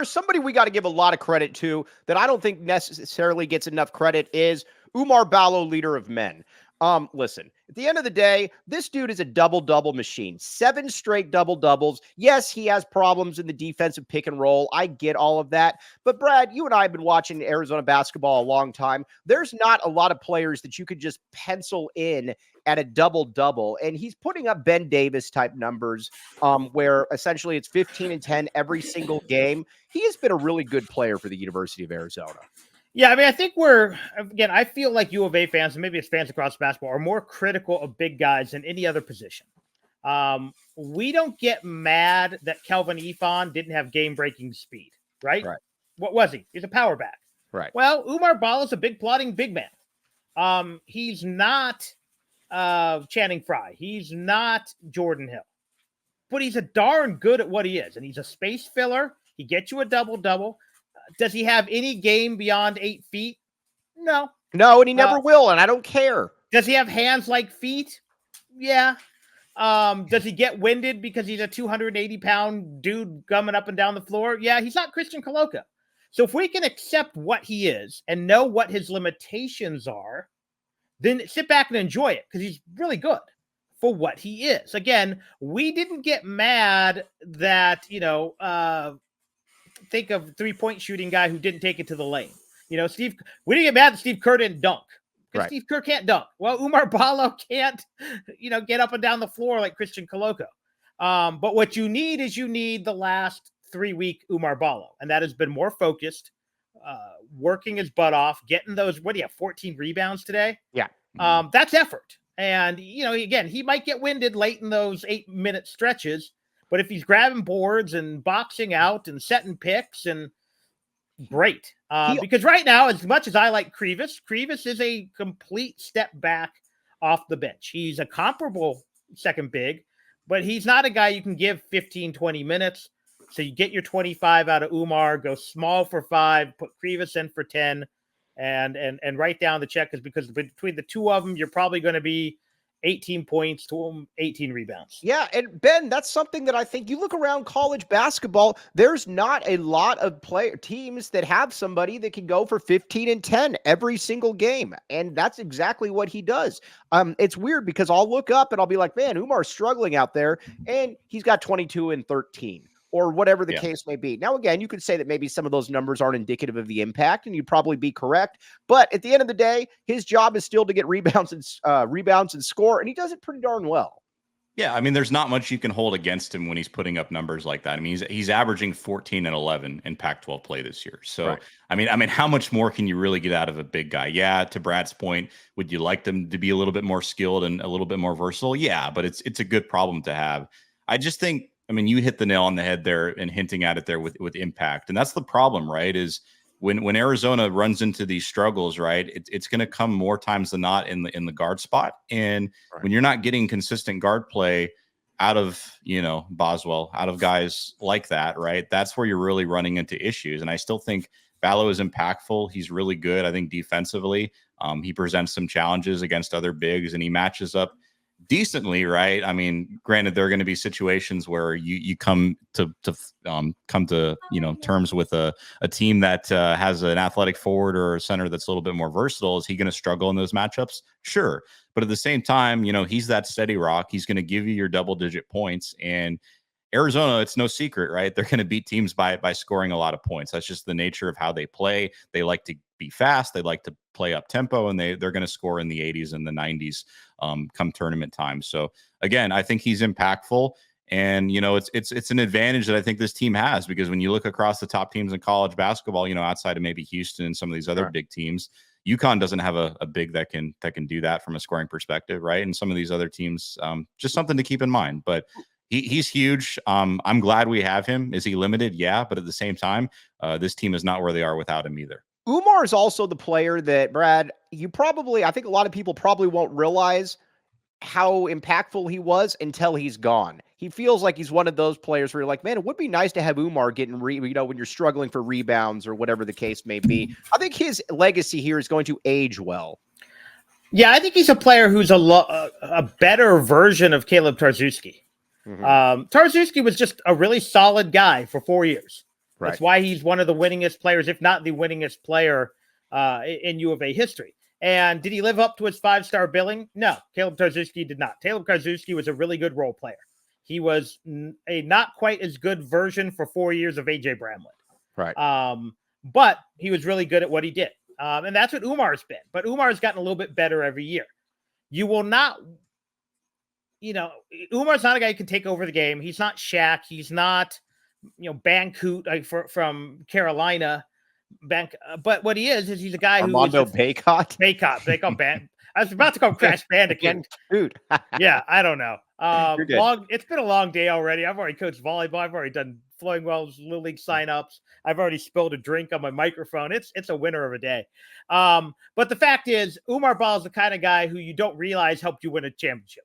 Somebody we got to give a lot of credit to that I don't think necessarily gets enough credit is Oumar Ballo, leader of men. Listen, at the end of the day, this dude is a double-double machine. 7 straight double-doubles. Yes, he has problems in the defensive pick and roll. I get all of that. But Brad, you and I have been watching Arizona basketball a long time. There's not a lot of players that you could just pencil in at a double-double. And he's putting up Ben Davis type numbers where essentially it's 15 and 10 every single game. He has been a really good player for the University of Arizona. Yeah, I mean, I think I feel like U of A fans, and maybe it's fans across basketball, are more critical of big guys than any other position. We don't get mad that Kelvin Ifan didn't have game-breaking speed, right? Right. What was he? He's a power back. Right. Well, Oumar Ballo is a big plotting big man. He's not Channing Frye. He's not Jordan Hill. But he's a darn good at what he is, and he's a space filler. He gets you a double-double. Does he have any game beyond 8 feet? No. No, and he never will, and I don't care. Does he have hands like feet? Yeah. Does he get winded because he's a 280-pound dude gumming up and down the floor? Yeah, he's not Christian Coloca. So if we can accept what he is and know what his limitations are, then sit back and enjoy it because he's really good for what he is. Again, we didn't get mad that, think of 3-point shooting guy who didn't take it to the lane. We didn't get mad that Steve Kerr didn't dunk because Steve Kerr can't dunk. Well, Oumar Ballo can't, get up and down the floor like Christian Coloco. But what you need is the last 3-week Oumar Ballo, and that has been more focused, working his butt off, getting those. What do you have? 14 rebounds today. Yeah, that's effort. And again, he might get winded late in those 8-minute stretches. But if he's grabbing boards and boxing out and setting picks, and great. Because right now, as much as I like Krivas is a complete step back off the bench. He's a comparable second big, but he's not a guy you can give 15, 20 minutes. So you get your 25 out of Oumar, go small for 5, put Krivas in for 10, and write down the check, because between the two of them, you're probably going to be 18 points to 18 rebounds. Yeah, and Ben, that's something that I think you look around college basketball, there's not a lot of teams that have somebody that can go for 15 and 10 every single game, and that's exactly what he does. It's weird because I'll look up and I'll be like, man, Oumar's struggling out there, and he's got 22 and 13. Or whatever the case may be. Now, again, you could say that maybe some of those numbers aren't indicative of the impact, and you'd probably be correct. But at the end of the day, his job is still to get rebounds and score, and he does it pretty darn well. Yeah, I mean, there's not much you can hold against him when he's putting up numbers like that. I mean, he's averaging 14 and 11 in Pac-12 play this year. So, right. I mean, how much more can you really get out of a big guy? Yeah, to Brad's point, would you like them to be a little bit more skilled and a little bit more versatile? Yeah, but it's a good problem to have. I just think, I mean, you hit the nail on the head there and hinting at it there with impact. And that's the problem, right? Is when Arizona runs into these struggles, right, it's going to come more times than not in the guard spot. And when you're not getting consistent guard play out of, Boswell, out of guys like that, right, that's where you're really running into issues. And I still think Ballo is impactful. He's really good. I think defensively, he presents some challenges against other bigs, and he matches up decently, right? I mean, granted, there are going to be situations where you come to terms with a team that has an athletic forward or a center that's a little bit more versatile. Is he going to struggle in those matchups? Sure, but at the same time, he's that steady rock. He's going to give you your double-digit points. And Arizona, it's no secret, right? They're going to beat teams by scoring a lot of points. That's just the nature of how they play. They like to be fast. They like to play up tempo, and they're going to score in the 80s and the 90s come tournament time. So again, I think he's impactful, and it's an advantage that I think this team has, because when you look across the top teams in college basketball, outside of maybe Houston and some of these other big teams, UConn doesn't have a big that can do that from a scoring perspective, right? And some of these other teams, just something to keep in mind. But he's huge. I'm glad we have him. Is he limited? Yeah, but at the same time, this team is not where they are without him either. Oumar is also the player that, Brad, I think a lot of people probably won't realize how impactful he was until he's gone. He feels like he's one of those players where you're like, man, it would be nice to have Oumar getting, when you're struggling for rebounds or whatever the case may be. I think his legacy here is going to age well. Yeah, I think he's a player who's a better version of Caleb Tarczewski. Mm-hmm. Tarczewski was just a really solid guy for 4 years. Right. That's why he's one of the winningest players, if not the winningest player in U of A history. And did he live up to his 5-star billing? No, Caleb Tarczewski did not. Caleb Tarczewski was a really good role player. He was a not quite as good version for 4 years of AJ Bramlett. Right. But he was really good at what he did. And that's what Oumar's been. But Oumar's gotten a little bit better every year. You will not, Oumar's not a guy who can take over the game. He's not Shaq. He's not, Bancoot from Carolina. But what he is he's a guy Armando Baycott. Baycott. I was about to call Crash Bandicoot. Dude. Yeah, I don't know. You're It's been a long day already. I've already coached volleyball. I've already done Flowing Wells Little League signups. I've already spilled a drink on my microphone. It's a winner of a day. But the fact is, Oumar Ballo is the kind of guy who you don't realize helped you win a championship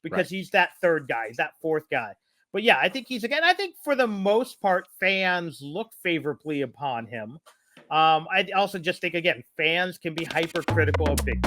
because he's that third guy, he's that fourth guy. But yeah, I think I think for the most part, fans look favorably upon him. I also just think, again, fans can be hypercritical of big.